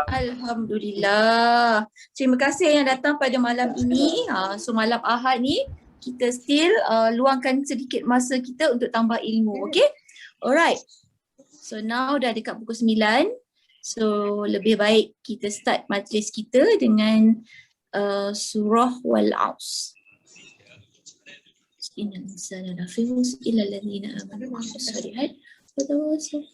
Alhamdulillah. Terima kasih yang datang pada malam ini. So malam Ahad ni kita still luangkan sedikit masa kita untuk tambah ilmu. Okay? Alright. So now dah dekat pukul 9. So lebih baik kita start majlis kita dengan surah Wal-Aus. Innal insana lafi khusr illa alladhina amanu wa amilus solihat wa tawassaw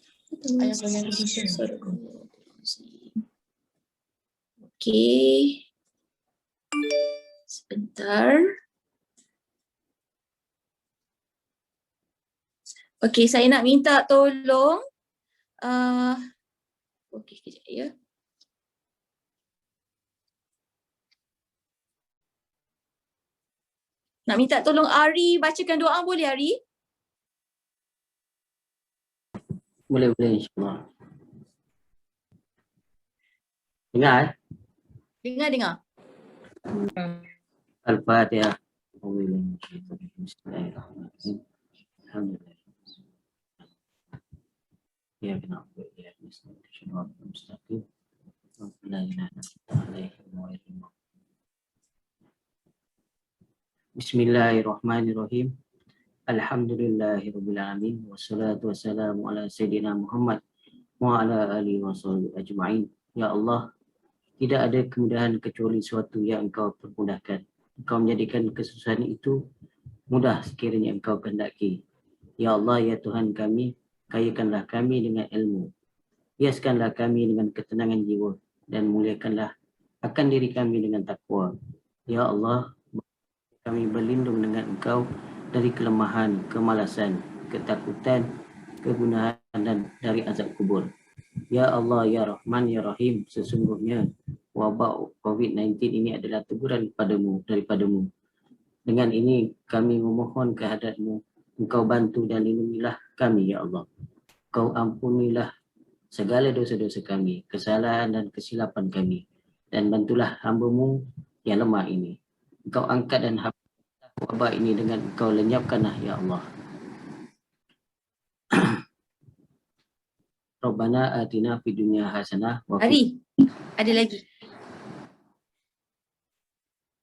Okey. Sebentar. Okey, saya nak minta tolong okey kejap ya. Nak minta tolong Ari bacakan doa, boleh Ari? Boleh insyaAllah. Dengar? Dengar. Al-Fatihah. Bismillahirrahmanirrahim. Alhamdulillah. Ya benar. Ya mustaqim. Bismillahirrahmanirrahim. Alhamdulillahirabbil alamin wassalatu wassalamu ala sayidina Muhammad wa ala alihi washabihi ajma'in. Ya Allah, tidak ada kemudahan kecuali suatu yang Engkau permudahkan. Engkau menjadikan kesusahan itu mudah sekiranya Engkau kehendaki. Ya Allah, ya Tuhan kami, kayakanlah kami dengan ilmu. Hiaskanlah kami dengan ketenangan jiwa dan muliakanlah akan diri kami dengan takwa. Ya Allah, kami berlindung dengan Engkau dari kelemahan, kemalasan, ketakutan, kegunahan dan dari azab kubur. Ya Allah, ya Rahman, ya Rahim, sesungguhnya wabak COVID-19 ini adalah teguran daripadamu. Dengan ini kami memohon kehadrat-Mu, Engkau bantu dan lindungilah kami, ya Allah. Engkau ampunilah segala dosa-dosa kami, kesalahan dan kesilapan kami, dan bantulah hamba-Mu yang lemah ini. Engkau angkat dan wabak ini dengan Engkau lenyapkanlah, ya Allah. Rabbana atina fid dunya hasanah wa Ari, ada lagi.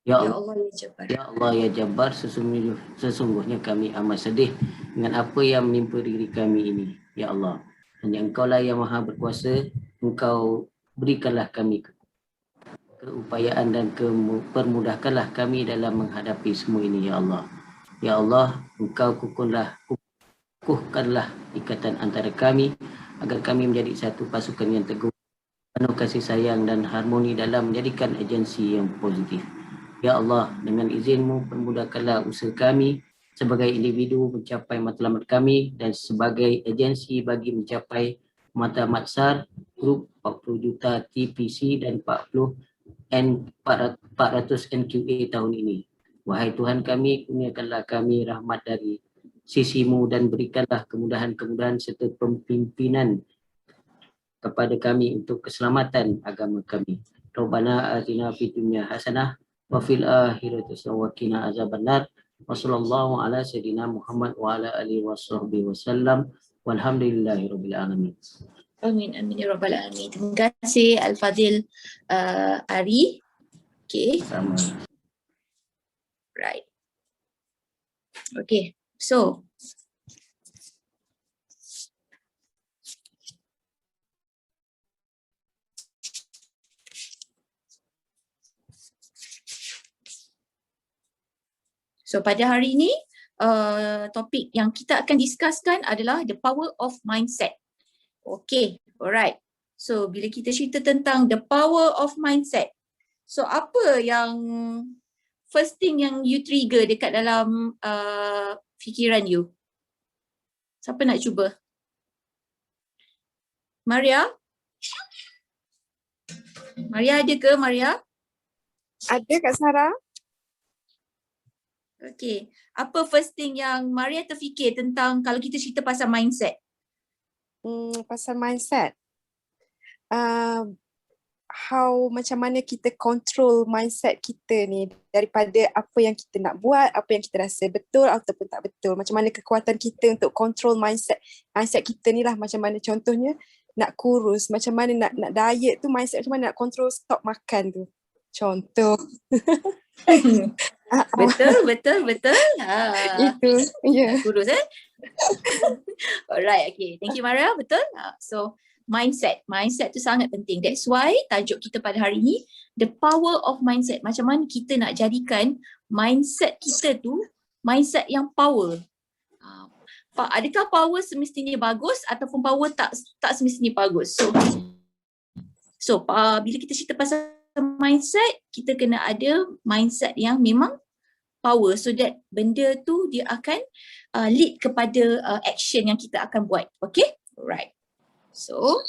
Ya Allah ya Jabbar. Ya Allah ya Jabbar, sesungguhnya kami amat sedih dengan apa yang menimpa diri kami ini, ya Allah. Hanya Engkau lah yang maha berkuasa. Engkau berikanlah kami keupayaan dan permudahkanlah kami dalam menghadapi semua ini, ya Allah. Ya Allah, Engkau kukuhkanlah ikatan antara kami agar kami menjadi satu pasukan yang teguh, penuh kasih sayang dan harmoni dalam menjadikan agensi yang positif. Ya Allah, dengan izin-Mu permudahkanlah usaha kami sebagai individu mencapai matlamat kami dan sebagai agensi bagi mencapai matlamat SAR, grup 40 juta TPC dan 400 NQA tahun ini. Wahai Tuhan kami, kurniakanlah kami rahmat dari sisi-Mu dan berikanlah kemudahan-kemudahan serta pemimpinan kepada kami untuk keselamatan agama kami. Rabbana atina fid dunya hasanah wa fil akhirati hasanah wa qina azabannar. Wa sallallahu ala sayidina Muhammad wa ala alihi washabbihi wasallam. Walhamdulillahirabbil alamin. Amin amin ya rabbal alamin. Terima kasih Al-Fadhil Ari. Okay. Sama. Right. Okay. So pada hari ini topik yang kita akan discusskan adalah the power of mindset. Okay, alright. So bila kita cerita tentang the power of mindset, so apa yang first thing yang you trigger dekat dalam fikiran you? Siapa nak cuba? Maria? Maria ada ke Maria? Ada Kak Sarah. Okay, apa first thing yang Maria terfikir tentang kalau kita cerita pasal mindset? Pasal mindset. Macam mana kita control mindset kita ni daripada apa yang kita nak buat, apa yang kita rasa betul ataupun tak betul. Macam mana kekuatan kita untuk control mindset kita ni lah. Macam mana contohnya nak kurus, macam mana nak diet tu, mindset macam mana nak control stok makan tu. Contoh. Betul. Itu. Ya. Kurus Alright, okay. Thank you Maria, betul. So mindset tu sangat penting. That's why tajuk kita pada hari ni, the power of mindset. Macam mana kita nak jadikan mindset kita tu mindset yang power. Adakah power semestinya bagus ataupun power tak semestinya bagus? So bila kita cerita pasal mindset, kita kena ada mindset yang memang power, so that benda tu dia akan lead kepada action yang kita akan buat. Okay? Alright. So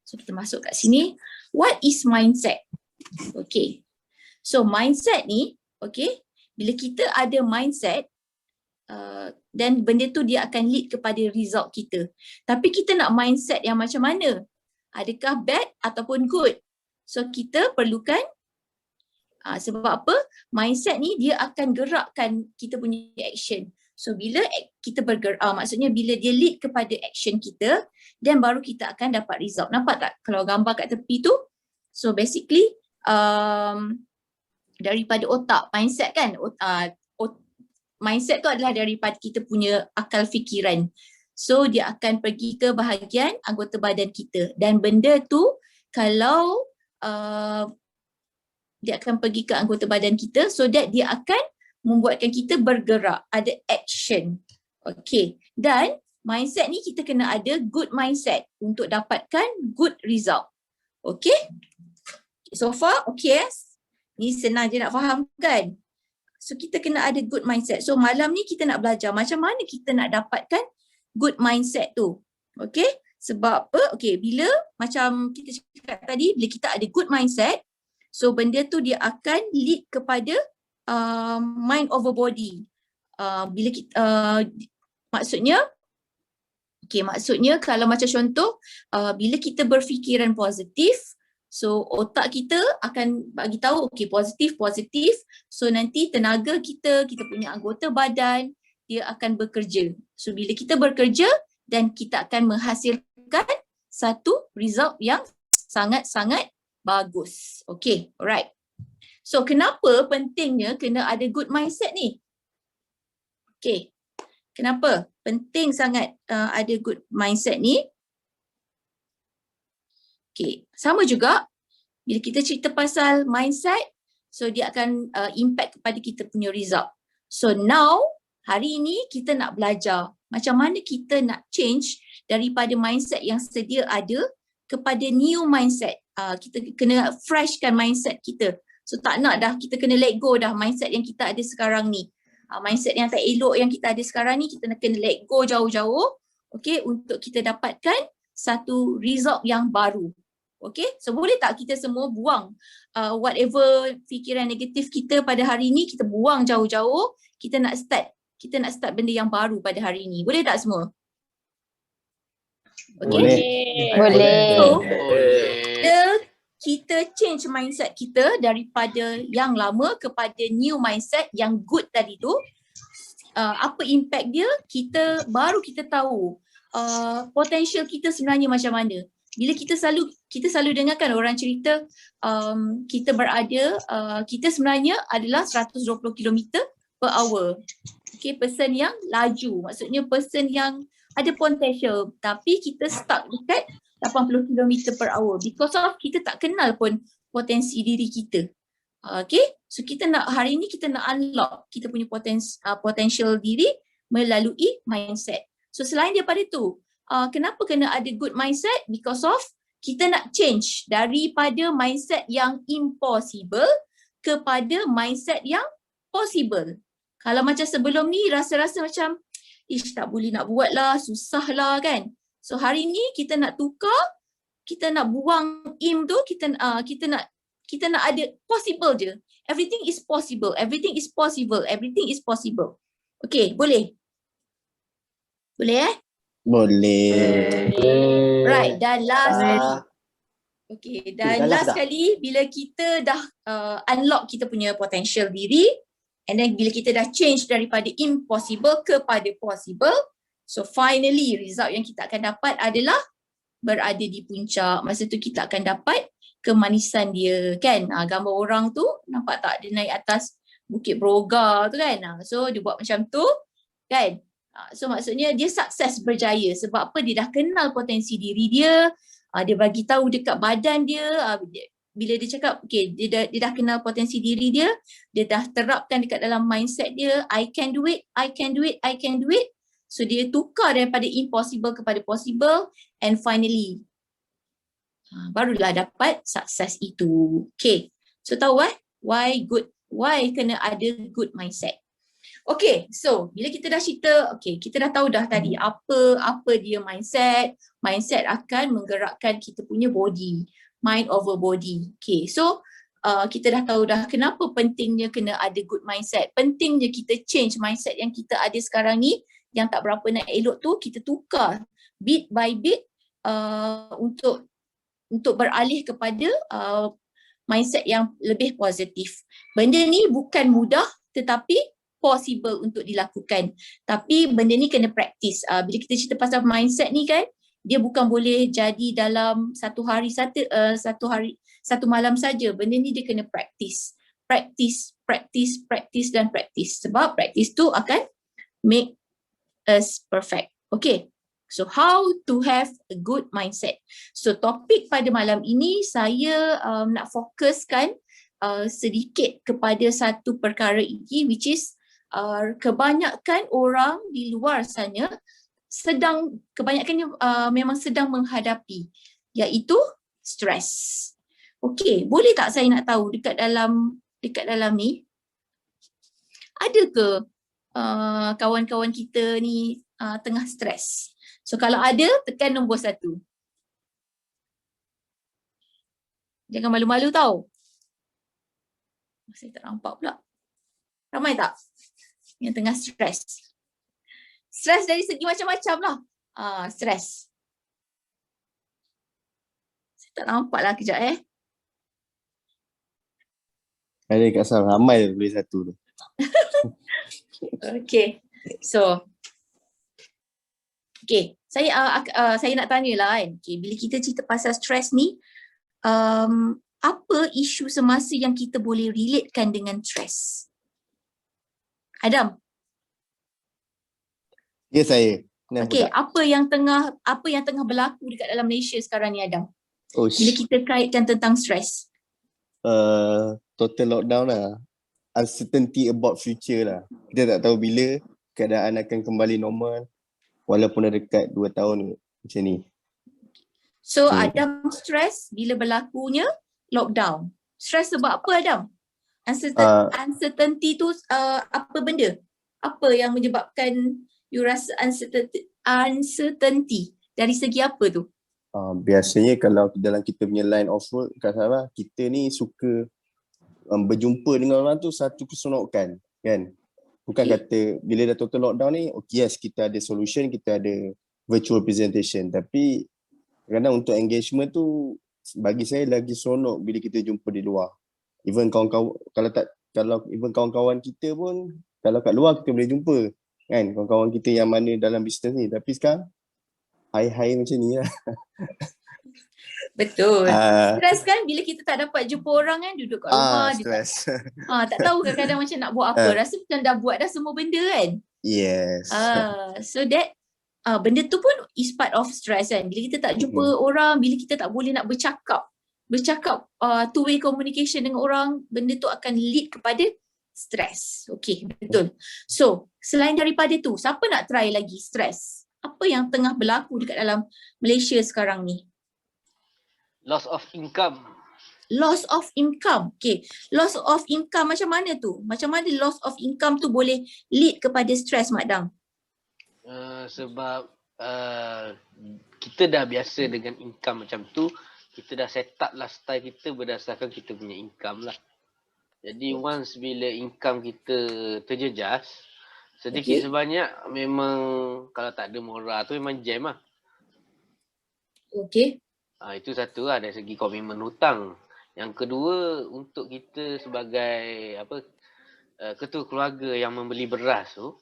kita masuk kat sini. What is mindset? Okay. So mindset ni, okay, bila kita ada mindset, dan benda tu dia akan lead kepada result kita. Tapi kita nak mindset yang macam mana? Adakah bad ataupun good? So kita perlukan, sebab apa? Mindset ni dia akan gerakkan kita punya action. So bila kita bergerak, maksudnya bila dia lead kepada action kita, then baru kita akan dapat result. Nampak tak kalau gambar kat tepi tu? So basically daripada otak, mindset kan, mindset tu adalah daripada kita punya akal fikiran. So dia akan pergi ke bahagian anggota badan kita, dan benda tu kalau dia akan pergi ke anggota badan kita, so that dia akan membuatkan kita bergerak, ada action. Okay, dan mindset ni kita kena ada good mindset untuk dapatkan good result. Okay, so far okay yes? Ni senang je nak faham kan? So kita kena ada good mindset. So malam ni kita nak belajar macam mana kita nak dapatkan good mindset tu. Okay, sebab apa? Okay, bila macam kita cakap tadi, bila kita ada good mindset, so benda tu dia akan lead kepada mind over body. Bila kita, maksudnya kalau macam contoh, bila kita berfikiran positif, so otak kita akan bagi tahu okay, positif. So nanti tenaga kita punya anggota badan dia akan bekerja. So bila kita bekerja, dan kita akan menghasilkan satu result yang sangat-sangat bagus. Okay, alright. So kenapa pentingnya kena ada good mindset ni? Okay, kenapa penting sangat ada good mindset ni? Okay, sama juga bila kita cerita pasal mindset, so dia akan impact kepada kita punya result. So now, hari ini kita nak belajar macam mana kita nak change daripada mindset yang sedia ada kepada new mindset. Kita kena freshkan mindset kita. So tak nak dah, kita kena let go dah mindset yang kita ada sekarang ni. Mindset yang tak elok yang kita ada sekarang ni, kita kena let go jauh-jauh. Okay, untuk kita dapatkan satu result yang baru. Okay, so boleh tak kita semua buang whatever fikiran negatif kita pada hari ni, kita buang jauh-jauh, kita nak start benda yang baru pada hari ni. Boleh tak semua? Okay. Boleh. So, kita change mindset kita daripada yang lama kepada new mindset yang good tadi tu, apa impact dia, kita tahu potential kita sebenarnya macam mana. Bila kita selalu dengarkan orang cerita kita sebenarnya adalah 120 km per hour. Okay, person yang laju, maksudnya person yang ada potential, tapi kita stuck dekat 80 km per hour because of kita tak kenal pun potensi diri kita. Okay, so hari ni kita nak unlock kita punya potential diri melalui mindset. So selain daripada tu, kenapa kena ada good mindset? Because of kita nak change daripada mindset yang impossible kepada mindset yang possible. Kalau macam sebelum ni rasa-rasa macam tak boleh nak buat lah, susah lah kan. So hari ni kita nak tukar, kita nak buang tu, kita nak ada possible je. Everything is possible. Okay, boleh? Boleh Boleh. Right, dan last sekali. Okay, dan last sekali bila kita dah unlock kita punya potential diri, and then bila kita dah change daripada impossible kepada possible, so finally result yang kita akan dapat adalah berada di puncak, masa tu kita akan dapat kemanisan dia kan. Gambar orang tu nampak tak, dia naik atas Bukit Broga tu kan. So dia buat macam tu kan. So maksudnya dia sukses berjaya sebab apa, dia dah kenal potensi diri dia. Dia bagi tahu dekat badan dia, bila dia cakap okay, dia dah kenal potensi diri dia dah terapkan dekat dalam mindset dia, I can do it, I can do it, I can do it. So dia tukar daripada impossible kepada possible, and finally barulah dapat sukses itu. Okay, so tahu why kena ada good mindset. Okay, so bila kita dah cerita, okay, kita dah tahu dah tadi apa dia mindset. Mindset akan menggerakkan kita punya body, mind over body. Okay, so kita dah tahu dah kenapa pentingnya kena ada good mindset. Pentingnya kita change mindset yang kita ada sekarang ni, yang tak berapa nak elok tu, kita tukar bit by bit untuk beralih kepada mindset yang lebih positif. Benda ni bukan mudah tetapi possible untuk dilakukan. Tapi benda ni kena praktis. Bila kita cerita pasal mindset ni kan, dia bukan boleh jadi dalam satu malam saja. Benda ni dia kena praktis. Praktis dan praktis. Sebab praktis tu akan make us perfect. Okay. So how to have a good mindset. So topik pada malam ini saya nak fokuskan sedikit kepada satu perkara ini, which is kebanyakan orang di luar sana kebanyakannya memang sedang menghadapi, iaitu stres. Okey, boleh tak saya nak tahu dekat dalam ni ada ke kawan-kawan kita ni tengah stres? So kalau ada, tekan nombor 1. Jangan malu-malu tau. Saya tak nampak pula. Ramai tak yang tengah stres? Stres dari segi macam-macam lah. Stres. Saya tak nampak lah kejap Ada kat sana ramai boleh satu tu. Okay. So, okay. Saya nak tanya lah kan. Okay, bila kita cerita pasal stres ni, apa isu semasa yang kita boleh relatekan dengan stres? Adam? Ya saya. Okay, apa yang tengah berlaku dekat dalam Malaysia sekarang ni, Adam? Oh, Bila kita kaitkan tentang stres. Total lockdown lah. Uncertainty about future lah. Kita tak tahu bila keadaan akan kembali normal. Walaupun dah dekat 2 tahun macam ni. So Adam stres bila berlakunya lockdown. Stres sebab apa, Adam? Uncertainty tu apa benda? Apa yang menyebabkan you rasa uncertainty? Dari segi apa tu? Biasanya kalau dalam kita punya line of work kat Sabah, kita ni suka berjumpa dengan orang tu satu keseronokan kan. Bukan kata bila dah total lockdown ni, okay, yes kita ada solution, kita ada virtual presentation, tapi kadang untuk engagement tu bagi saya lagi seronok bila kita jumpa di luar. Even kawan-kawan, even kawan-kawan kita pun kalau kat luar kita boleh jumpa kan, kawan-kawan kita yang mana dalam bisnes ni, tapi sekarang hai macam ni lah. Betul. Stres kan bila kita tak dapat jumpa orang kan, duduk kat rumah. Stress. Tak tahu kadang-kadang macam nak buat apa. Rasa macam dah buat dah semua benda kan. Yes. So that benda tu pun is part of stress kan. Bila kita tak jumpa orang, bila kita tak boleh nak bercakap two-way communication dengan orang, benda tu akan lead kepada stres. Okay, betul. So, selain daripada tu, siapa nak try lagi stres? Apa yang tengah berlaku dekat dalam Malaysia sekarang ni? Loss of income. Loss of income. Okay. Loss of income macam mana tu? Macam mana loss of income tu boleh lead kepada stres, Mak Dang? Sebab kita dah biasa dengan income macam tu. Kita dah set up lifestyle kita berdasarkan kita punya income lah. Jadi once bila income kita terjejas, sedikit sebanyak memang kalau tak ada moral tu memang jam lah. Okay. Itu satu lah dari segi komitmen hutang. Yang kedua, untuk kita sebagai ketua keluarga yang membeli beras tu,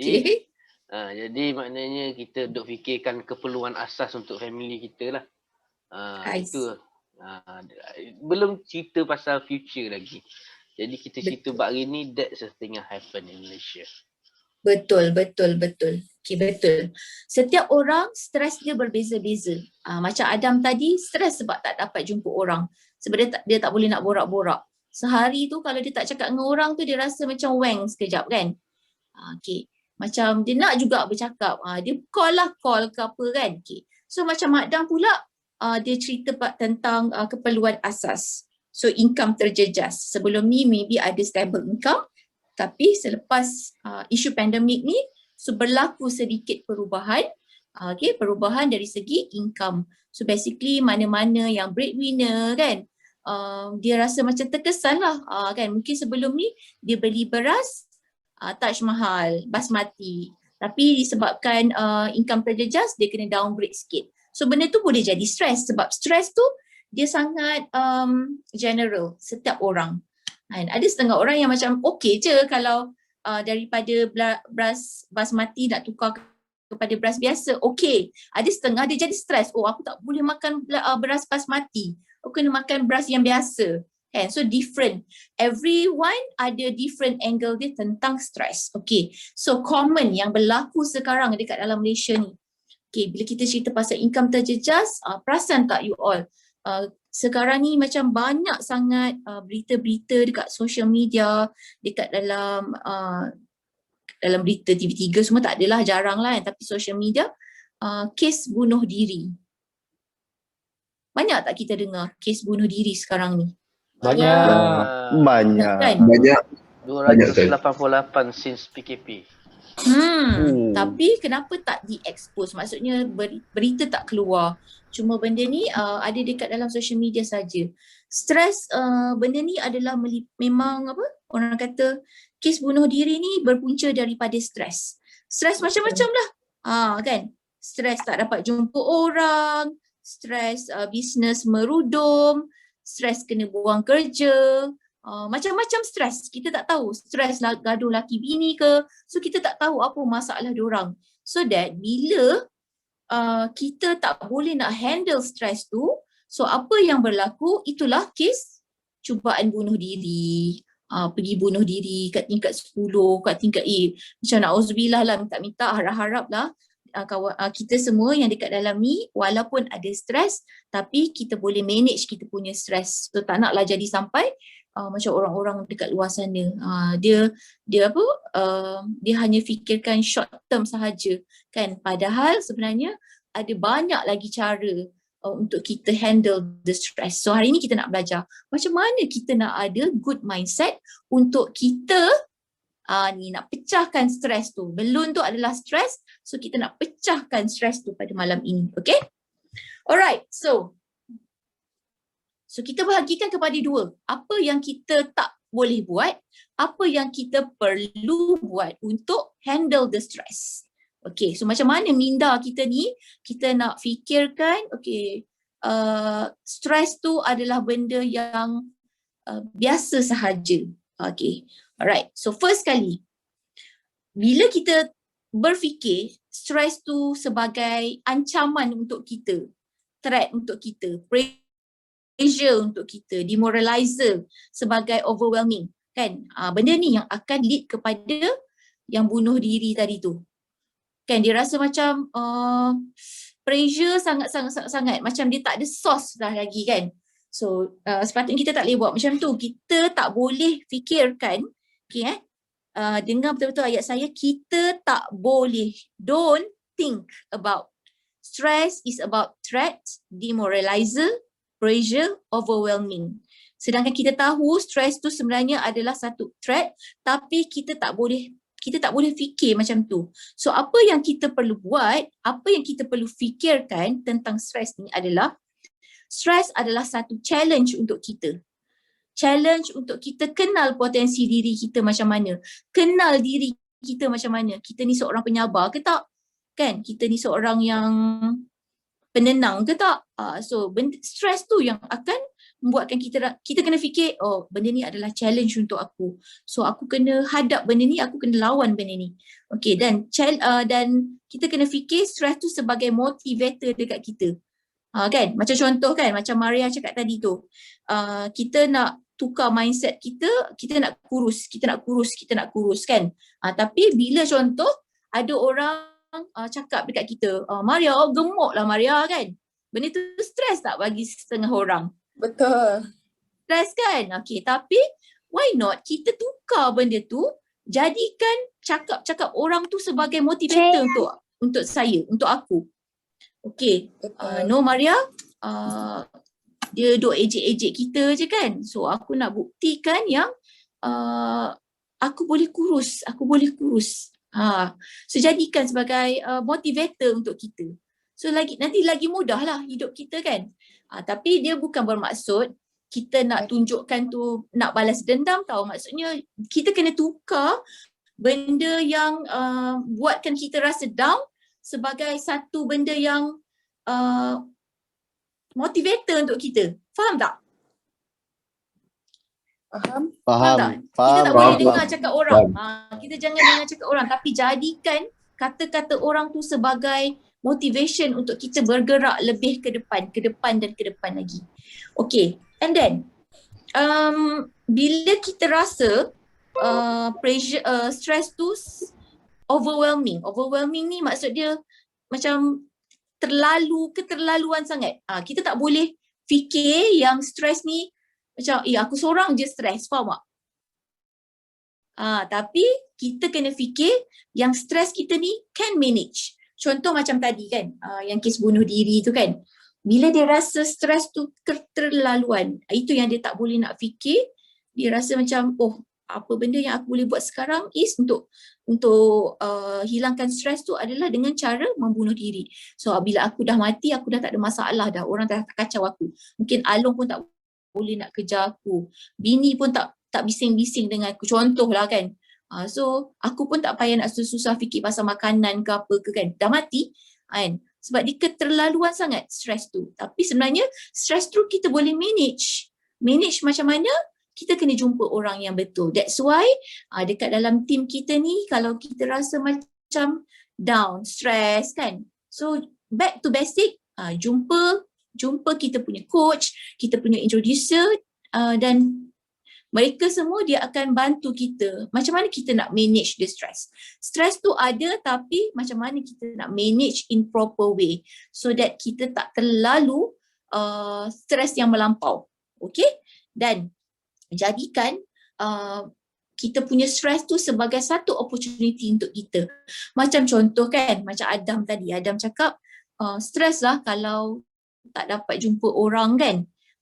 jadi Jadi maknanya kita duk fikirkan keperluan asas untuk family kita lah. I Itu belum cerita pasal future lagi. Jadi kita cerita Betul. bab hari ni, that's the thing yang happen in Malaysia. Betul. Okay, betul. Setiap orang stres dia berbeza-beza. Macam Adam tadi, stres sebab tak dapat jumpa orang. Sebab dia tak boleh nak borak-borak. Sehari tu kalau dia tak cakap dengan orang tu, dia rasa macam weng sekejap kan. Okay. Macam dia nak juga bercakap. Dia call ke apa kan. Okay. So macam Adam pula, dia cerita tentang keperluan asas. So income terjejas. Sebelum ni maybe ada stable income. Tapi selepas isu pandemik ni, so berlaku sedikit perubahan. Perubahan dari segi income. So basically mana-mana yang breadwinner kan, dia rasa macam terkesan lah. Kan? Mungkin sebelum ni dia beli beras, Taj Mahal, basmati. Tapi disebabkan income terjejas, dia kena downgrade sikit. So benda tu boleh jadi stres sebab stres tu dia sangat general, setiap orang. Dan ada setengah orang yang macam okey je kalau daripada beras basmati nak tukar kepada beras biasa, okey. Ada setengah dia jadi stres, aku tak boleh makan beras basmati, aku kena makan beras yang biasa. Kan? So different. Everyone ada different angle dia tentang stres. Okay. So common yang berlaku sekarang dekat dalam Malaysia ni. Okay. Bila kita cerita pasal income terjejas, perasan tak you all? Sekarang ni macam banyak sangat berita-berita dekat social media, dekat dalam berita TV3 semua tak adalah, jarang lah tapi social media, kes bunuh diri. Banyak tak kita dengar kes bunuh diri sekarang ni? Banyak. Kan? Banyak. 288 since PKP. Tapi kenapa tak di-expose? Maksudnya berita tak keluar. Cuma benda ni ada dekat dalam social media saja. Stres, benda ni adalah memang apa? Orang kata kes bunuh diri ni berpunca daripada stres. Stres macam-macam lah. Kan? Stres tak dapat jumpa orang, stres bisnes merudum, stres kena buang kerja, macam-macam stres. Kita tak tahu stres gaduh laki bini ke. So kita tak tahu apa masalah diorang. So that bila kita tak boleh nak handle stres tu, so apa yang berlaku itulah kes cubaan bunuh diri. Pergi bunuh diri kat tingkat 10, kat tingkat macam na'udzubillah lah, minta-minta, harap-harap lah kita semua yang dekat dalam ni walaupun ada stres tapi kita boleh manage kita punya stres. So tak naklah jadi sampai macam orang-orang dekat luar sana, dia hanya fikirkan short term sahaja kan, padahal sebenarnya ada banyak lagi cara untuk kita handle the stress. So hari ni kita nak belajar macam mana kita nak ada good mindset untuk kita nak pecahkan stres tu. Balloon tu adalah stres, so kita nak pecahkan stres tu pada malam ini. Okay? Alright, so kita bahagikan kepada dua. Apa yang kita tak boleh buat, apa yang kita perlu buat untuk handle the stress. Okay, so macam mana minda kita ni, kita nak fikirkan, okay, stres tu adalah benda yang biasa sahaja. Okay, alright. So first kali, bila kita berfikir stres tu sebagai ancaman untuk kita, threat untuk kita, pressure untuk kita, demoralizer sebagai overwhelming, kan? Benda ni yang akan lead kepada yang bunuh diri tadi tu. Kan dia rasa macam pressure sangat macam dia tak ada source dah lagi kan. So sepatutnya kita tak boleh buat macam tu. Kita tak boleh fikirkan, okay, dengar betul-betul ayat saya, kita tak boleh, don't think about. Stress is about threat, demoralizer, pressure, overwhelming. Sedangkan kita tahu stress tu sebenarnya adalah satu threat, tapi kita tak boleh fikir macam tu. So apa yang kita perlu buat, apa yang kita perlu fikirkan tentang stres ni adalah, stres adalah satu challenge untuk kita. Challenge untuk kita kenal potensi diri kita macam mana. Kenal diri kita macam mana. Kita ni seorang penyabar ke tak? Kan? Kita ni seorang yang penenang ke tak? So stres tu yang akan membuatkan kita kena fikir, oh benda ni adalah challenge untuk aku. So aku kena hadap benda ni, aku kena lawan benda ni. Okay, dan kita kena fikir stres tu sebagai motivator dekat kita. Kan, macam contoh kan, macam Maria cakap tadi tu, kita nak tukar mindset kita nak kurus kan. Tapi bila contoh ada orang cakap dekat kita, Maria, gemuk lah Maria kan. Benda tu stres tak bagi setengah orang? Betul. Stres kan? Okay, tapi why not kita tukar benda tu, jadikan cakap-cakap orang tu sebagai motivator untuk saya, untuk aku. Okay, no Maria, dia duk ejek-ejek kita je kan. So aku nak buktikan yang aku boleh kurus. So jadikan sebagai motivator untuk kita. So nanti lagi mudah lah hidup kita kan. Tapi dia bukan bermaksud kita nak tunjukkan tu nak balas dendam tau. Maksudnya kita kena tukar benda yang buatkan kita rasa down sebagai satu benda yang motivator untuk kita. Faham tak? Faham tak? Kita tak boleh dengar cakap orang. Kita jangan dengar cakap orang, tapi jadikan kata-kata orang tu sebagai motivation untuk kita bergerak lebih ke depan lagi. Okay, and then bila kita rasa pressure, stress tu overwhelming ni maksud dia macam keterlaluan sangat. Kita tak boleh fikir yang stres ni macam aku seorang je stres, faham tak? Tapi kita kena fikir yang stres kita ni can manage. Contoh macam tadi kan, yang kes bunuh diri tu kan. Bila dia rasa stres tu keterlaluan, itu yang dia tak boleh nak fikir. Dia rasa macam, apa benda yang aku boleh buat sekarang is untuk hilangkan stres tu adalah dengan cara membunuh diri. So bila aku dah mati, aku dah tak ada masalah dah. Orang dah tak kacau aku. Mungkin Along pun tak boleh nak kejar aku. Bini pun tak bising-bising dengan aku. Contoh lah kan. So aku pun tak payah nak susah-susah fikir pasal makanan ke apa ke kan. Dah mati kan. Sebab dia keterlaluan sangat stres tu. Tapi sebenarnya stres tu kita boleh manage. Manage macam mana? Kita kena jumpa orang yang betul. That's why dekat dalam team kita ni, kalau kita rasa macam down, stress kan. So back to basic, jumpa kita punya coach, kita punya introducer, dan mereka semua dia akan bantu kita macam mana kita nak manage the stress. Stress tu ada, tapi macam mana kita nak manage in proper way so that kita tak terlalu stress yang melampau. Okay? Dan jadikan kita punya stress tu sebagai satu opportunity untuk kita. Macam contoh kan, macam Adam tadi. Adam cakap stress lah kalau tak dapat jumpa orang kan.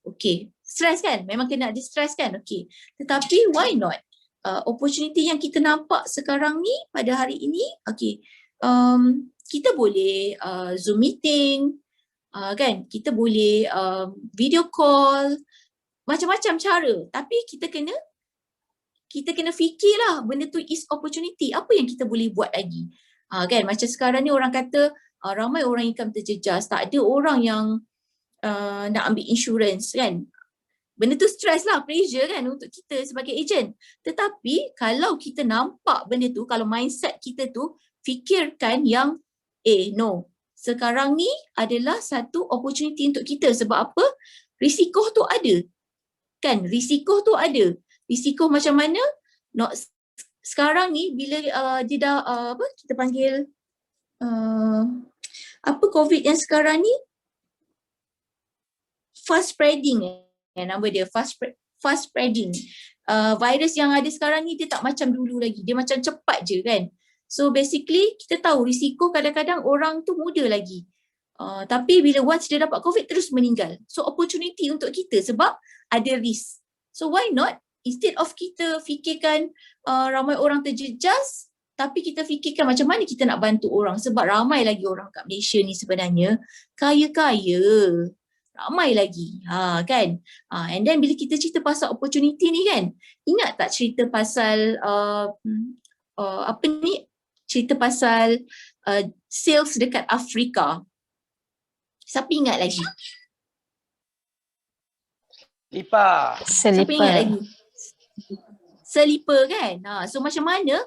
Okay, stress kan? Memang kena ada stress kan? Okay, tetapi why not? Opportunity yang kita nampak sekarang ni pada hari ini, okay, kita boleh Zoom meeting, kan? Kita boleh video call, macam-macam cara. Tapi kita kena fikirlah benda tu is opportunity. Apa yang kita boleh buat lagi? Kan? Macam sekarang ni orang kata ramai orang income terjejas. Tak ada orang yang nak ambil insurance kan. Benda tu stress lah, pressure kan untuk kita sebagai agent. Tetapi kalau kita nampak benda tu, kalau mindset kita tu fikirkan yang no, sekarang ni adalah satu opportunity untuk kita. Sebab apa? Risiko tu ada. Kan, risiko tu ada. Risiko macam mana? Sekarang ni bila dia dah kita panggil COVID yang sekarang ni fast spreading, nama dia fast spreading. Virus yang ada sekarang ni dia tak macam dulu lagi. Dia macam cepat je kan. So basically kita tahu risiko kadang-kadang orang tu muda lagi. Tapi bila once dia dapat COVID terus meninggal. So opportunity untuk kita sebab ada risk. So why not? Instead of kita fikirkan ramai orang terjejas, tapi kita fikirkan macam mana kita nak bantu orang. Sebab ramai lagi orang kat Malaysia ni sebenarnya kaya-kaya. Ramai lagi. Kan? And then bila kita cerita pasal opportunity ni kan, ingat tak cerita pasal cerita pasal sales dekat Afrika. Siapa ingat lagi? Lipa. Siapa ingat Selipar. lagi? Selipar kan? So macam mana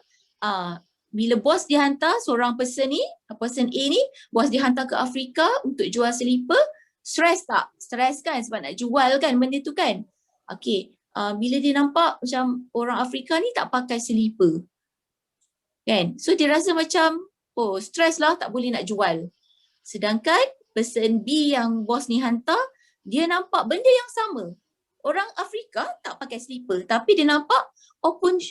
bila bos dihantar seorang person A ni, bos dihantar ke Afrika untuk jual selipar, stres tak? Stres kan sebab nak jual kan benda tu kan? Okay, bila dia nampak macam orang Afrika ni tak pakai selipar kan? So dia rasa macam, oh stres lah tak boleh nak jual. Sedangkan person B yang bos ni hantar, dia nampak benda yang sama. Orang Afrika tak pakai selipar tapi dia nampak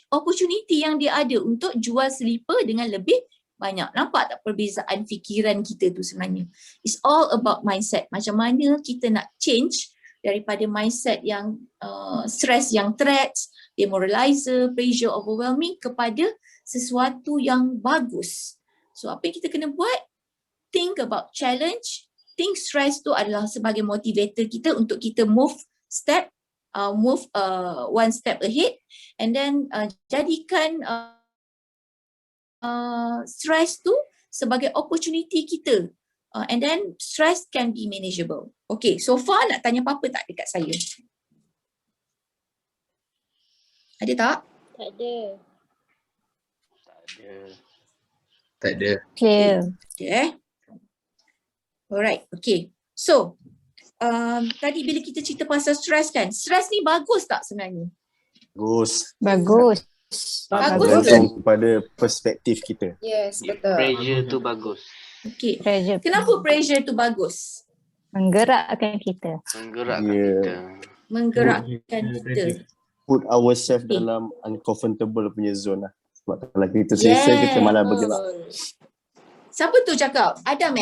opportunity yang dia ada untuk jual selipar dengan lebih banyak. Nampak tak perbezaan fikiran kita tu sebenarnya? It's all about mindset. Macam mana kita nak change daripada mindset yang stress, yang threats, demoralizer, pressure, overwhelming kepada sesuatu yang bagus. So apa yang kita kena buat? Think about challenge. Think stress tu adalah sebagai motivator kita untuk kita move one step ahead, and then jadikan stress tu sebagai opportunity kita, and then stress can be manageable. Okay, so far nak tanya apa-apa tak dekat saya? Ada tak? Tak ada. Tak ada. Clear. Okay. Alright, okay. So, tadi bila kita cerita pasal stress kan, stress ni bagus tak sebenarnya? Bagus. Bagus. Bagus. Tergantung kepada perspektif kita. Yes, betul. Pressure tu bagus. Okay. Pressure. Kenapa pressure tu bagus? Menggerakkan kita. Menggerakkan Ya. kita. Menggerakkan kita. Put ourselves Okay. dalam uncomfortable punya zone lah. Sebab kalau kita selesa, kita malah bergerak. Siapa tu cakap? Adam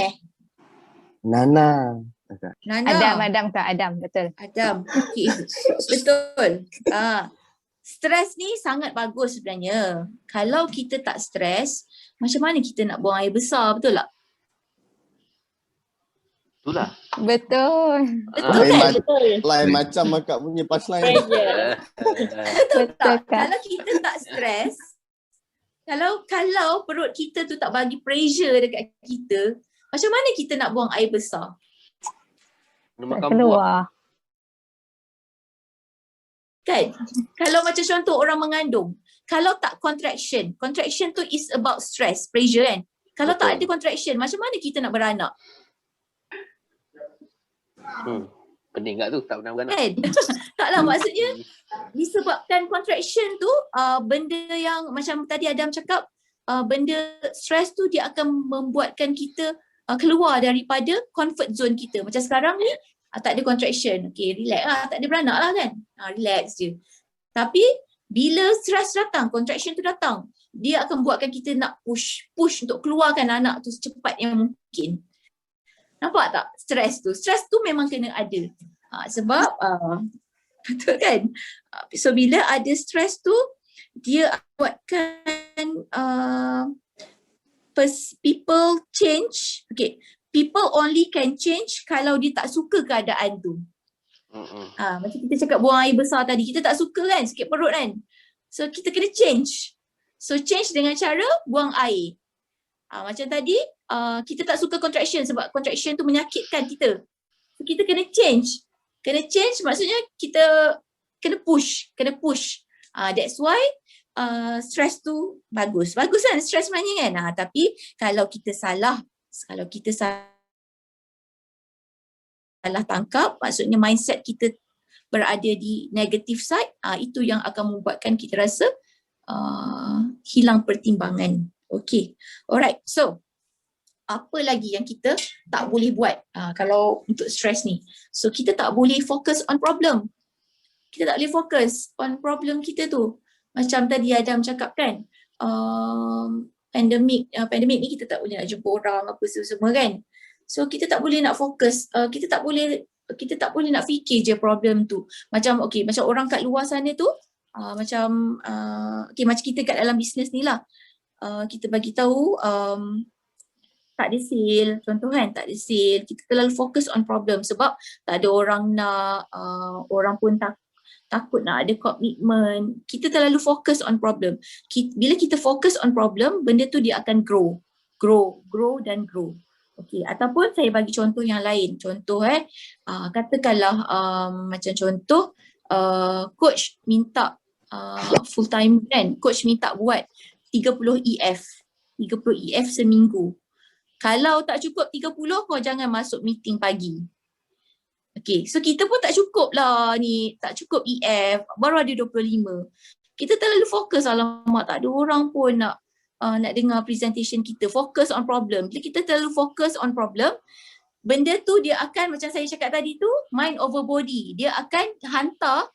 Nana. Nana? Adam Kak Adam, betul. Adam. Okay. Betul. Stres ni sangat bagus sebenarnya. Kalau kita tak stres, macam mana kita nak buang air besar, betul tak? Itulah. Betul. Betul Lain, kan? lain macam akak punya punchline. Pressure. Betul Betul, tak? Kak. Kalau kita tak stres, kalau perut kita tu tak bagi pressure dekat kita, macam mana kita nak buang air besar? Kena Tak makan buah. keluar. Kan? Kalau macam contoh orang mengandung, kalau tak contraction tu is about stress, pressure kan? Kalau tak Betul. ada contraction, macam mana kita nak beranak? Pening kat tu, tak pernah beranak. Kan? Taklah, maksudnya disebabkan contraction tu, benda yang macam tadi Adam cakap, benda stress tu dia akan membuatkan kita keluar daripada comfort zone kita. Macam sekarang ni tak ada contraction. Okay, relax lah, tak ada beranak lah kan. Relax je. Tapi bila stress datang, contraction tu datang, dia akan buatkan kita nak push untuk keluarkan anak tu secepat yang mungkin. Nampak tak stress tu? Stress tu memang kena ada. Sebab betul kan? So bila ada stress tu, dia buatkan people change. Okay, people only can change kalau dia tak suka keadaan tu. Macam kita cakap buang air besar tadi, kita tak suka kan, sakit perut kan. So kita kena change. So change dengan cara buang air. Macam tadi, kita tak suka contraction sebab contraction tu menyakitkan kita. So kita kena change. Kena change maksudnya kita kena push. That's why stress tu bagus. Bagus kan stress sebenarnya kan. Tapi kalau kita salah tangkap, maksudnya mindset kita berada di negative side, itu yang akan membuatkan kita rasa hilang pertimbangan. Okay, alright. So apa lagi yang kita tak boleh buat kalau untuk stress ni? So kita tak boleh fokus on problem. Kita tak boleh fokus on problem kita tu. Macam tadi Adam cakap kan, pandemik ni kita tak boleh nak jumpa orang apa semua kan. So kita tak boleh nak fokus, kita tak boleh nak fikir je problem tu. Macam macam orang kat luar sana tu, macam kita kat dalam bisnes ni lah. Kita bagi tahu tak ada sale, contoh kan, tak ada sale. Kita terlalu fokus on problem sebab tak ada orang nak, orang pun takut nak ada komitmen. Kita terlalu fokus on problem. Bila kita fokus on problem, benda tu dia akan grow dan grow. Okey, ataupun saya bagi contoh yang lain. Contoh katakanlah macam contoh coach minta full time kan, coach minta buat 30 EF. 30 EF seminggu. Kalau tak cukup 30, kau jangan masuk meeting pagi. Okay, so kita pun tak cukup lah ni, tak cukup EF, baru ada 25. Kita terlalu fokus, alamak tak ada orang pun nak dengar presentation kita. Focus on problem. Bila kita terlalu fokus on problem, benda tu dia akan, macam saya cakap tadi tu, mind over body. Dia akan hantar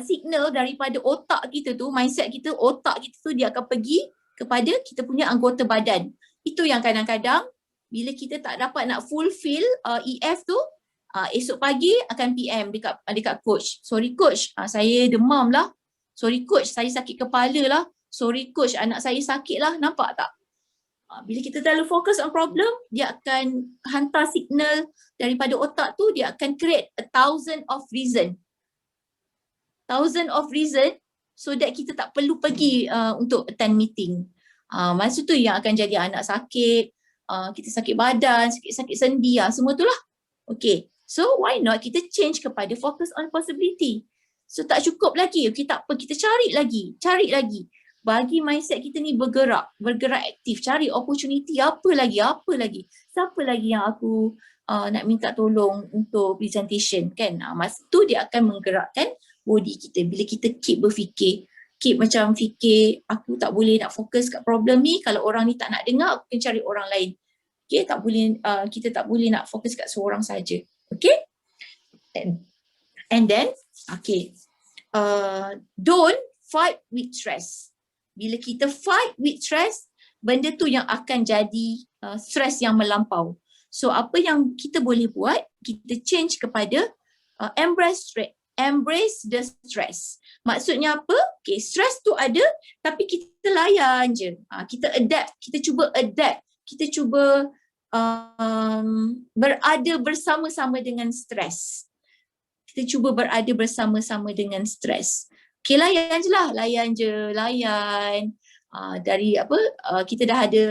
signal daripada otak kita tu, mindset kita, otak kita tu dia akan pergi kepada kita punya anggota badan. Itu yang kadang-kadang bila kita tak dapat nak fulfill EF tu, esok pagi akan PM dekat coach. Sorry coach, saya demam lah. Sorry coach, saya sakit kepala lah. Sorry coach, anak saya sakit lah. Nampak tak? Bila kita terlalu fokus on problem, dia akan hantar signal daripada otak tu, dia akan create 1,000 of reason. 1,000 of reason so that kita tak perlu pergi untuk attend meeting. Masa tu yang akan jadi anak sakit, kita sakit badan, sakit sendi, semua tu lah. Okay, so why not kita change kepada focus on possibility. So tak cukup lagi, okay, tak apa, kita cari lagi. Bagi mindset kita ni bergerak aktif, cari opportunity, apa lagi. Siapa lagi yang aku nak minta tolong untuk presentation kan. Masa tu dia akan menggerakkan body kita. Bila kita keep berfikir, macam fikir aku tak boleh nak fokus kat problem ni, kalau orang ni tak nak dengar, aku akan cari orang lain. Okay, tak boleh, kita tak boleh nak fokus kat seorang saja. Okay? And then, okay, don't fight with stress. Bila kita fight with stress, benda tu yang akan jadi stress yang melampau. So apa yang kita boleh buat, kita change kepada embrace the stress. Maksudnya apa? Okay, stress tu ada tapi kita layan je. Kita adapt, kita cuba adapt. Kita cuba berada bersama-sama dengan stres. Kita cuba berada bersama-sama dengan stres. Okay, layan je lah. Layan. Dari apa, kita dah ada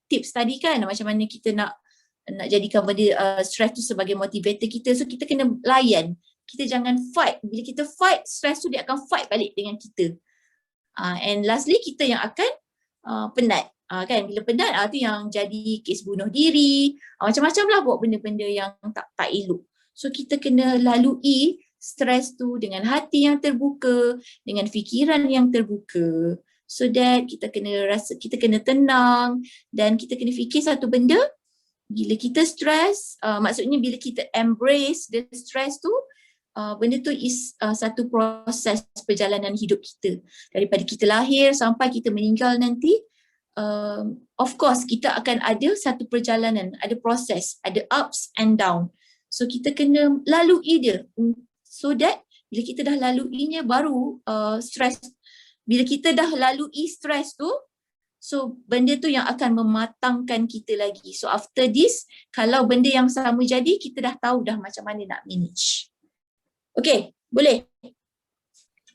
tips tadi kan, macam mana kita nak jadikan benda stres tu sebagai motivator kita. So kita kena layan. Kita jangan fight. Bila kita fight, stres tu dia akan fight balik dengan kita. And lastly, kita yang akan penat. Kan, bila penat tu yang jadi kes bunuh diri, macam-macam lah buat benda-benda yang tak elok. So kita kena lalui stres tu dengan hati yang terbuka, dengan fikiran yang terbuka. So that kita kena tenang dan kita kena fikir satu benda. Bila kita stres, maksudnya bila kita embrace the stress tu, benda tu is satu proses perjalanan hidup kita. Daripada kita lahir sampai kita meninggal nanti, of course kita akan ada satu perjalanan, ada proses, ada ups and down. So kita kena lalui dia so that bila kita dah laluinya baru stres. Bila kita dah lalui stres tu, so benda tu yang akan mematangkan kita lagi. So after this, kalau benda yang sama jadi, kita dah tahu dah macam mana nak manage. Okay, boleh?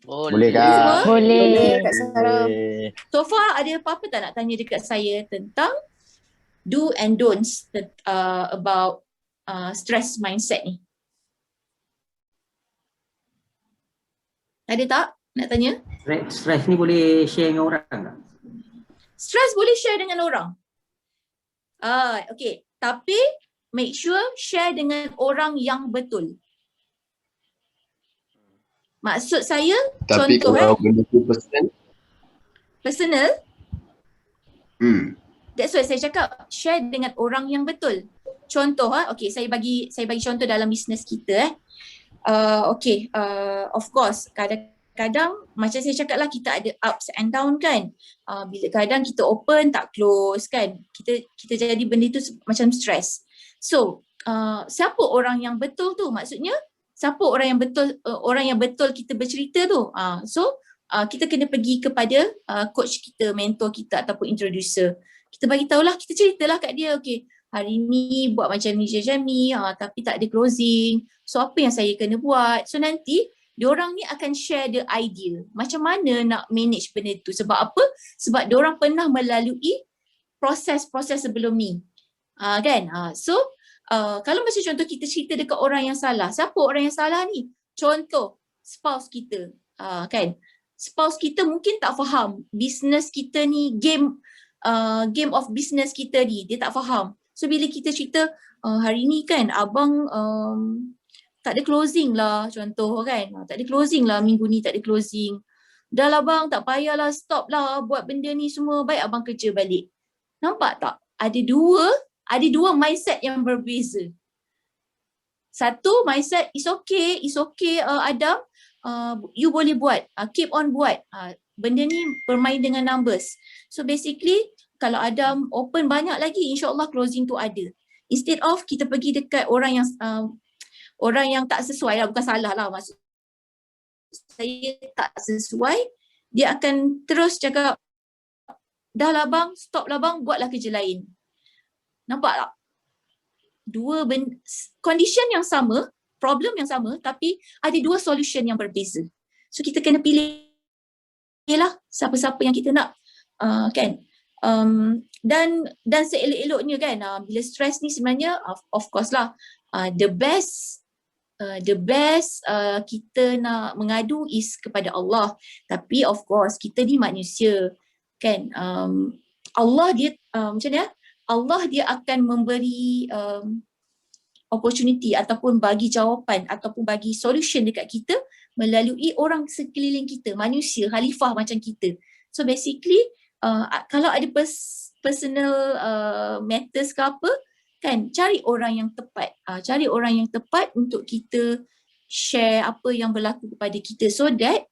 Boleh Kak? Boleh. Kak Sarah. So far ada apa-apa tak nak tanya dekat saya tentang do and don'ts about stress mindset ni? Ada tak nak tanya? Stress ni boleh share dengan orang tak? Stress boleh share dengan orang. Okay. Tapi make sure share dengan orang yang betul. Maksud saya, Tapi contoh kalau benda tu personal, that's why saya cakap share dengan orang yang betul. Contoh, okay, saya bagi contoh dalam bisnes kita. Of course, kadang-kadang macam saya cakap lah, kita ada ups and down kan. Bila kadang kita open tak close kan, kita jadi benda tu macam stress. So siapa orang yang betul tu? Maksudnya siapa orang yang betul kita bercerita tu? Kita kena pergi kepada coach kita, mentor kita ataupun introducer. Kita bagi tahulah, kita ceritalah kat dia, okay, hari ni buat macam ni, tapi tak ada closing. So apa yang saya kena buat? So nanti diorang ni akan share the idea macam mana nak manage benda tu. Sebab apa? Sebab diorang pernah melalui proses-proses sebelum ni. Kan? So kalau macam contoh kita cerita dekat orang yang salah, siapa orang yang salah ni? Contoh spouse kita, kan? Spouse kita mungkin tak faham business kita ni, game of business kita ni, dia tak faham. So bila kita cerita hari ni kan abang tak ada closing lah, contoh kan, tak ada closing lah minggu ni, tak ada closing. Dah lah bang, tak payahlah, stop lah buat benda ni semua, baik abang kerja balik. Nampak tak? Ada dua mindset yang berbeza. Satu mindset, it's okay Adam, you boleh buat, keep on buat. Benda ni bermain dengan numbers. So basically kalau Adam open banyak lagi, insyaAllah closing tu ada. Instead of kita pergi dekat orang yang tak sesuai lah, bukan salah lah, maksud saya tak sesuai, dia akan terus cakap, dah lah bang, stop lah bang, buatlah kerja lain. Nampak tak? Condition yang sama, problem yang sama, tapi ada dua solution yang berbeza. So kita kena pilih lah siapa-siapa yang kita nak, kan? Dan seelok-eloknya kan, bila stres ni sebenarnya of course lah, the best kita nak mengadu is kepada Allah. Tapi of course kita ni manusia kan, Allah dia macam ni, Allah dia akan memberi opportunity ataupun bagi jawapan ataupun bagi solution dekat kita melalui orang sekeliling kita, manusia, khalifah macam kita. So basically kalau ada personal matters ke apa kan, cari orang yang tepat, untuk kita share apa yang berlaku kepada kita, so that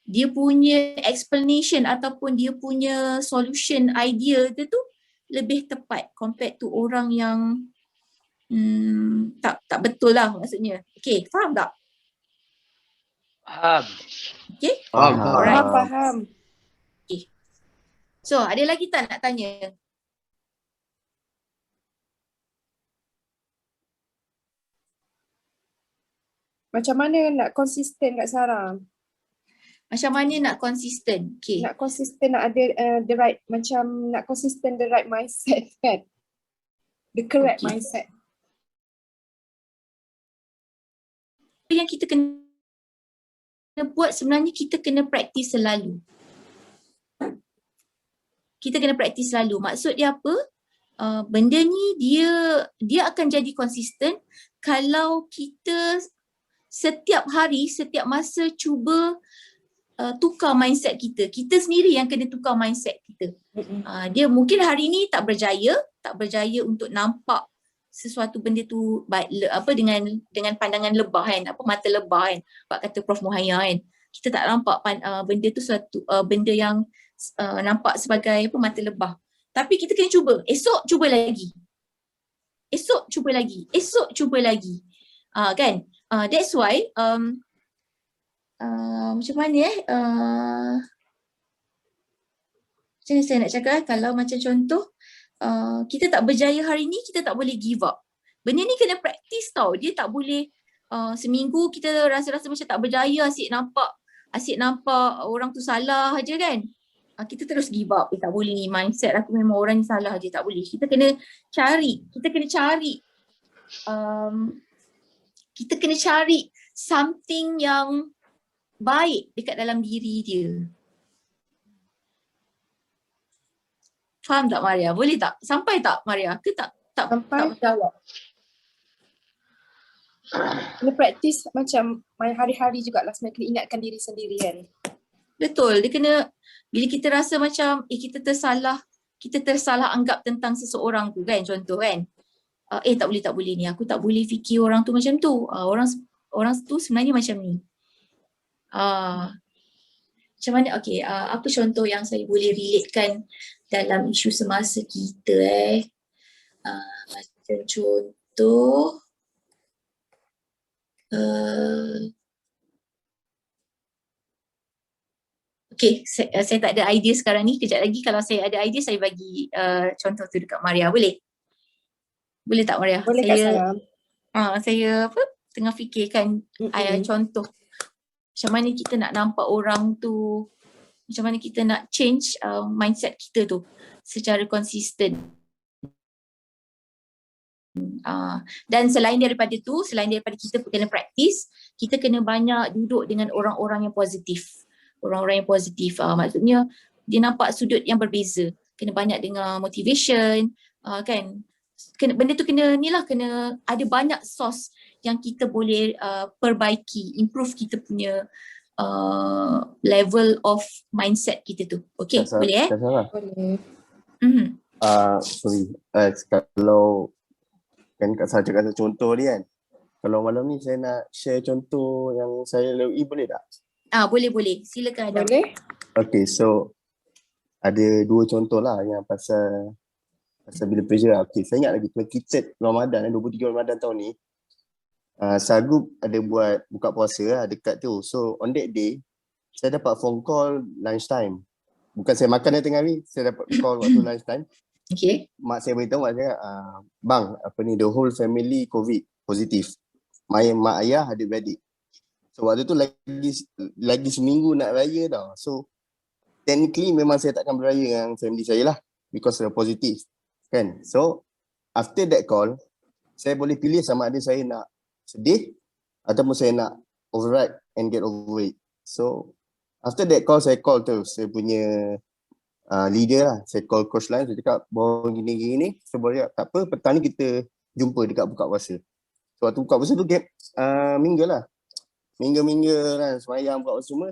dia punya explanation ataupun dia punya solution idea dia tu lebih tepat compared to orang yang tak betul lah maksudnya. Okay, faham tak? Faham. Okay? Faham. Alright. Faham. Okay. So, ada lagi tak nak tanya? Macam mana nak konsisten Kak Sarah? Macam mana nak konsisten? Okay. Nak konsisten, nak ada the right, macam nak konsisten the right mindset kan? The correct Okay. mindset. Yang kita kena buat sebenarnya, kita kena praktis selalu. Kita kena praktis selalu. Maksud dia apa? Benda ni dia akan jadi konsisten kalau kita setiap hari, setiap masa cuba tukar mindset kita. Kita sendiri yang kena tukar mindset kita. Dia mungkin hari ni tak berjaya untuk nampak sesuatu benda tu dengan pandangan lebah kan, mata lebah kan, Pak kata Prof Muhayya kan. Kita tak nampak benda tu suatu benda yang nampak sebagai mata lebah. Tapi kita kena cuba. Esok cuba lagi. Kan? That's why macam mana macam mana saya nak cakap, kalau macam contoh kita tak berjaya hari ni, kita tak boleh give up. Benda ni kena praktis tau. Dia tak boleh seminggu kita rasa-rasa macam tak berjaya, asyik nampak orang tu salah aja kan. Kita terus give up. Tak boleh ni, mindset aku memang orang ni salah aja, tak boleh. Kita kena cari something yang baik dekat dalam diri dia. Faham tak Maria? Boleh tak? Sampai tak Maria? Ke tak Sampai. menjawab? Kena praktis macam hari-hari jugalah, sebenarnya kena ingatkan diri sendiri kan. Betul. Dia kena, bila kita rasa macam kita tersalah anggap tentang seseorang tu kan, contoh kan. Tak boleh ni. Aku tak boleh fikir orang tu macam tu. Orang tu sebenarnya macam ni. Macam mana? Okay, apa contoh yang saya boleh relatekan dalam isu semasa kita macam contoh okay, saya tak ada idea sekarang ni. Kejap lagi kalau saya ada idea, saya bagi contoh tu dekat Maria. Boleh? Boleh tak Maria? Boleh Kak Sarah. Saya tengah fikirkan contoh. Macam mana kita nak nampak orang tu, macam mana kita nak change mindset kita tu secara konsisten. Dan selain daripada kita kena praktis, kita kena banyak duduk dengan orang-orang yang positif. Orang-orang yang positif, maksudnya dia nampak sudut yang berbeza. Kena banyak dengar motivation, kan. Benda tu kena ada banyak source yang kita boleh perbaiki, improve kita punya level of mindset kita tu. Okay, boleh Kak Sarah, Boleh. sorry. Kalau kan Kak Sarah cakap satu contoh ni kan. Kalau malam ni saya nak share contoh yang saya lalui, boleh tak? Boleh. Silakan Adam. Boleh? Okay, so ada dua contoh lah yang pasal bila pressure lah. Okay, saya ingat lagi kita Ramadan, 23 Ramadan tahun ni, Sagub ada buat buka puasa lah dekat tu. So on that day, saya dapat phone call lunchtime. Bukan saya makan tengah hari, saya dapat call waktu lunchtime. Okay. Mak saya beritahu, mak saya, bang, the whole family COVID positif. Mak ayah, adik-beradik. So waktu tu lagi seminggu nak raya tau. So technically memang saya takkan beraya dengan family saya lah, because they're positif. Kan? So after that call, saya boleh pilih sama ada saya nak sedih ataupun saya nak override and get over it. So after that call, saya call terus saya punya leader lah. Saya call coach lain, saya cakap bawa gini-gini. So boleh tak apa, petang ni kita jumpa dekat buka puasa. So waktu buka puasa tu minggu lah. Minggu kan, semayang buka puasa semua.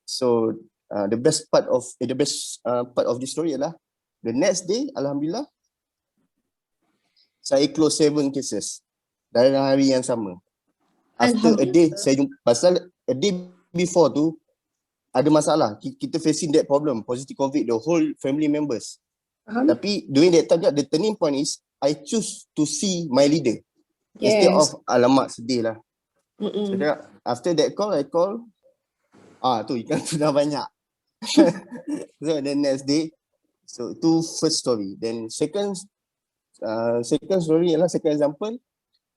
So the best part of the story adalah the next day, alhamdulillah, saya close 7 cases dalam hari yang sama. After a day, saya jumpa, pasal a day before tu ada masalah. Kita facing that problem, positive COVID, the whole family members. Tapi during that time, the turning point is I choose to see my leader. Instead of alamak sedih lah. So after that call, I call, tu ikan tu dah banyak. So the next day, so itu first story. Then second story ialah second example,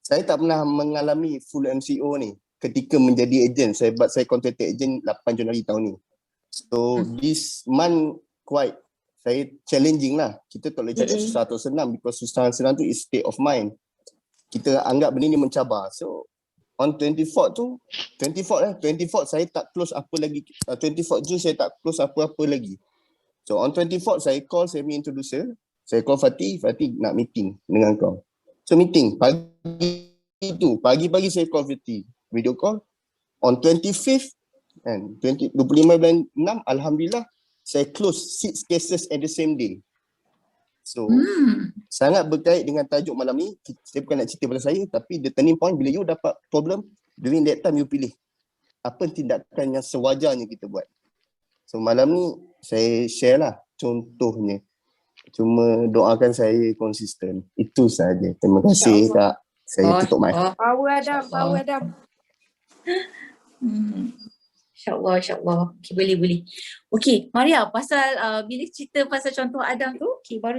saya tak pernah mengalami full MCO ni ketika menjadi agent. Saya contracted agent 8 Januari tahun ni. So this month saya challenging lah. Kita tak boleh cakap susah atau senang, because susah dan senang tu is state of mind. Kita anggap benda ni mencabar. So on 24th saya tak close apa lagi. 24th June saya tak close apa-apa lagi. So on 24th saya call, saya punya introducer. Saya call Fatih nak meeting dengan kau. So meeting pagi saya call Fatih, video call. On 25th and 25 bulan 6, alhamdulillah saya close 6 cases at the same day. So sangat berkait dengan tajuk malam ni. Saya bukan nak cerita pada saya, tapi the turning point bila you dapat problem, during that time you pilih apa tindakan yang sewajarnya kita buat. So malam ni saya share lah contohnya. Cuma doakan saya konsisten. Itu saja. Terima kasih Kak. Saya tutup mic. Power Adam. InsyaAllah. Okay, boleh. Okay, Maria, pasal bila cerita pasal contoh Adam tu, okay, baru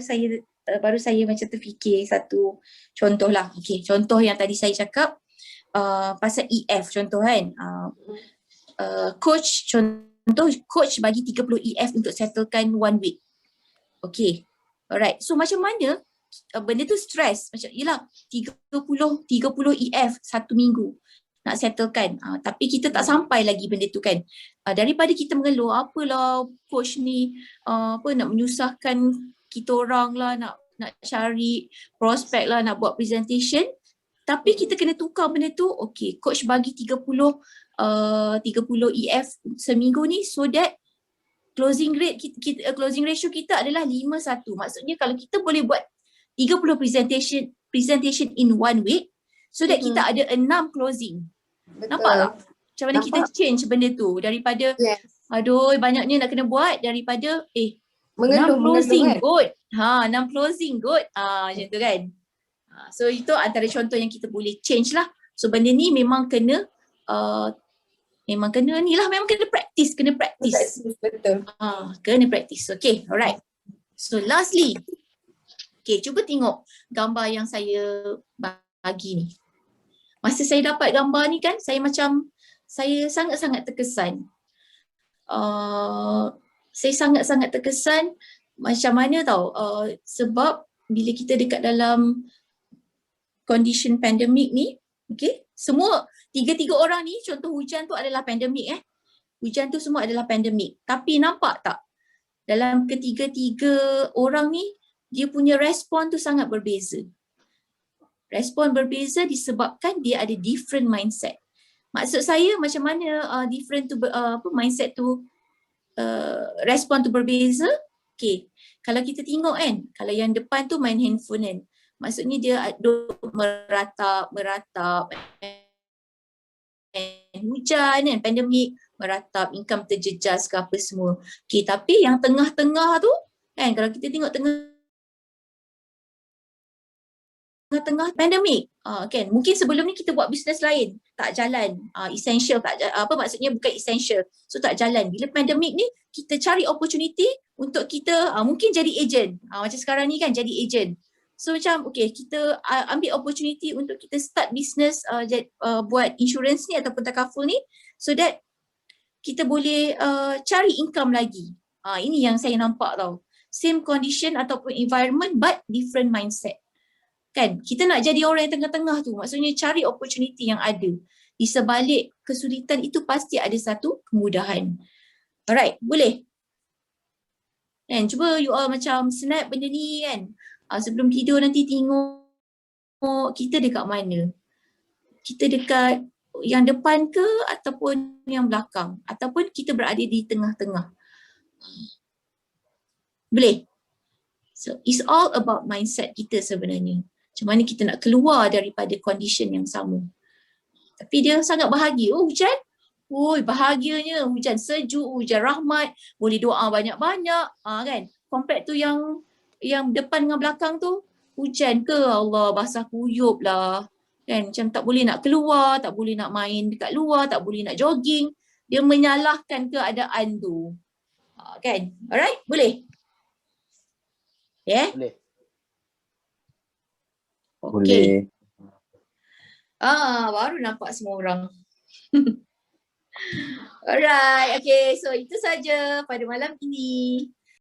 saya macam terfikir satu contoh lah. Okay, contoh yang tadi saya cakap pasal EF contoh kan. Coach bagi 30 EF untuk settlekan 1 week. Okay, alright. So macam mana benda tu stress, macam yelah 30 EF satu minggu nak settlekan, tapi kita tak sampai lagi benda tu kan. Daripada kita mengeluh, apalah coach ni nak menyusahkan kita orang lah, nak cari prospek lah, nak buat presentation, tapi kita kena tukar benda tu. Okay, coach bagi 30 EF seminggu ni, so that closing ratio kita adalah 5-1. Maksudnya kalau kita boleh buat 30 presentation in 1 week, so that kita ada 6 closing. Betul. Nampak tak? Macam mana kita change benda tu daripada aduh banyaknya nak kena buat, daripada 6 closing good. 6 closing good. Macam tu kan. So itu antara contoh yang kita boleh change lah. So benda ni memang kena memang kena practice. Betul. Kena practice. Okay, alright. So lastly, okay, cuba tengok gambar yang saya bagi ni. Masa saya dapat gambar ni kan, saya sangat-sangat terkesan. Saya sangat-sangat terkesan macam mana tahu, sebab bila kita dekat dalam condition pandemik ni, okay, semua tiga-tiga orang ni, contoh hujan tu adalah pandemik Hujan tu semua adalah pandemik. Tapi nampak tak? Dalam ketiga-tiga orang ni, dia punya respon tu sangat berbeza. Respon berbeza disebabkan dia ada different mindset. Maksud saya macam mana different tu mindset tu respon tu berbeza? Okay, kalau kita tengok kan, kalau yang depan tu main handphone kan, maksudnya dia duduk meratap, hujan kan, pandemik, meratap, income terjejas ke apa semua. Okay, tapi yang tengah-tengah tu kan, kalau kita tengok tengah-tengah pandemik, kan, mungkin sebelum ni kita buat bisnes lain, tak jalan, essential tak maksudnya bukan essential, so tak jalan. Bila pandemik ni, kita cari opportunity untuk kita mungkin jadi agent, macam sekarang ni kan, jadi agent. So macam okay, kita ambil opportunity untuk kita start business, buat insurance ni ataupun takaful ni, so that kita boleh cari income lagi. Ini yang saya nampak tau. Same condition ataupun environment but different mindset. Kan? Kita nak jadi orang yang tengah-tengah tu. Maksudnya cari opportunity yang ada. Di sebalik kesulitan itu pasti ada satu kemudahan. Alright, boleh? Kan? Cuba you all macam snap benda ni kan. Sebelum tidur nanti tengok kita dekat mana. Kita dekat yang depan ke ataupun yang belakang, ataupun kita berada di tengah-tengah. Boleh? So it's all about mindset kita sebenarnya. Macam mana kita nak keluar daripada condition yang sama. Tapi dia sangat bahagia. Oh hujan, bahagianya hujan sejuk, hujan rahmat, boleh doa banyak-banyak, kan? Compared tu yang depan dengan belakang tu, hujan ke Allah, basah kuyup lah. Kan, macam tak boleh nak keluar, tak boleh nak main dekat luar, tak boleh nak jogging. Dia menyalahkan keadaan tu. Kan? Alright? Boleh? Yeah? Boleh. Okay. Baru nampak semua orang. Alright, okay. So itu saja pada malam ini.